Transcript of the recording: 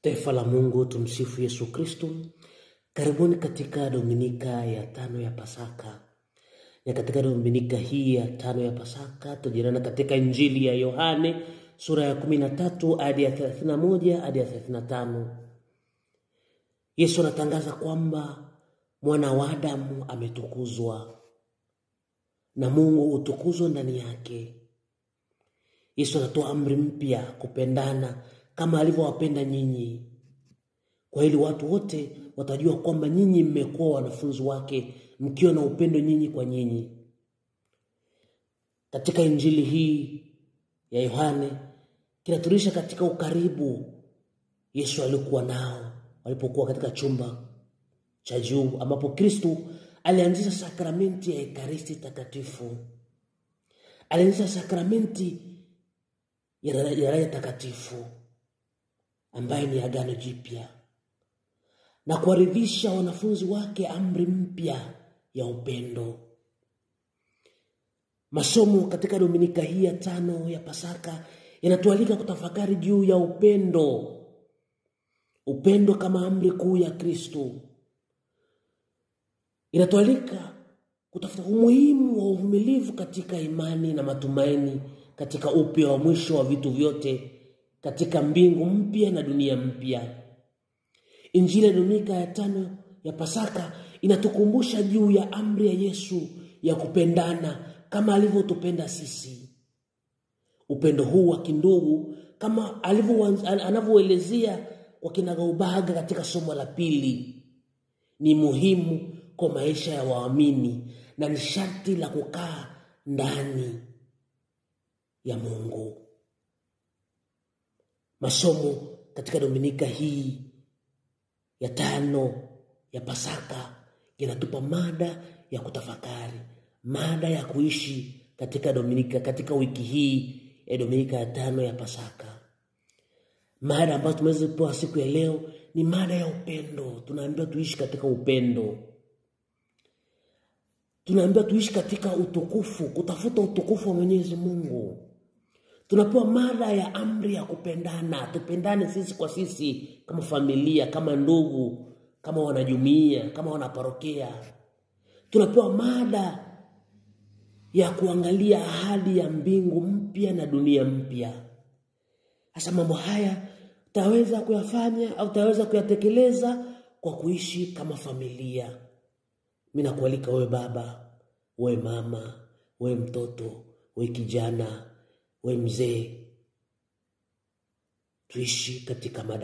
Taifa la Mungu, tumsifu Yesu Kristo. Karibuni katika Dominika ya 5 ya Pasaka. Na katika Dominika hii ya 5 ya Pasaka tujirana katika Injili ya Yohane sura ya 13 hadi ya 31 hadi ya 35. Yesu anatangaza kwamba mwana wa Adamu ametukuzwa na Mungu utukuzwa ndani yake. Yesu anatoa amri mpya, kupendana kama alivyowapenda nyinyi. Kwa hili watu wote watajua kwamba nyinyi mmekuwa wanafunzi wake, mkiwa na upendo nyinyi kwa nyinyi. Katika Injili hii ya Yohane kinaturisha katika ukaribu Yesu alikuwa nao walipokuwa katika chumba cha juu, ambapo Kristo alianzisha sakramenti ya Ekaristi Takatifu. Alianzisha sakramenti ya Roho Takatifu ambaye ni agano jipya, na kuwaridhisha wanafunzi wake amri mpya ya upendo. Masomo katika Dominika hii ya 5 ya Pasaka yanatualika kutafakari juu ya upendo. Upendo kama amri kuu ya Kristo. Inatualika kutafuta umuhimu wa uvumilivu katika imani na matumaini, katika upya wa mwisho wa vitu vyote, katika mbingu mpya na dunia mpya. Injili ya Dominika ya 5 ya Pasaka inatukumbusha juu ya amri ya Yesu ya kupendana kama alivyotupenda sisi. Upendo huu wa kindugu kama anavyoelezea kwa kinagaubaga katika somo la pili ni muhimu kwa maisha ya waamini na ni sharti la kukaa ndani ya Mungu. Masomo katika Dominika hii ya 5 ya Pasaka yanatupa mada ya kutafakari, mada ya kuishi katika Dominika, katika wiki hii ya Dominika ya 5 ya Pasaka. Mada ambayo tumeweza kupewa siku ya leo ni mada ya upendo. Tunaambiwa tuishi katika upendo. Tunaambiwa tuishi katika utukufu, kutafuta utukufu wa Mwenyezi Mungu. Tunapewa mada ya amri ya kupendana. Tupendane sisi kwa sisi, kama familia, kama ndugu, kama wanajumuiya, kama wanaparokia. Tunapewa mada ya kuangalia ahadi ya mbingu mpya na dunia mpya. Hasa mambo haya utaweza kuyafanya au utaweza kuyatekeleza kwa kuishi kama familia. Mimi nakualika wewe baba, wewe mama, wewe mtoto, wewe kijana, wewe mzee, tuishi katika mada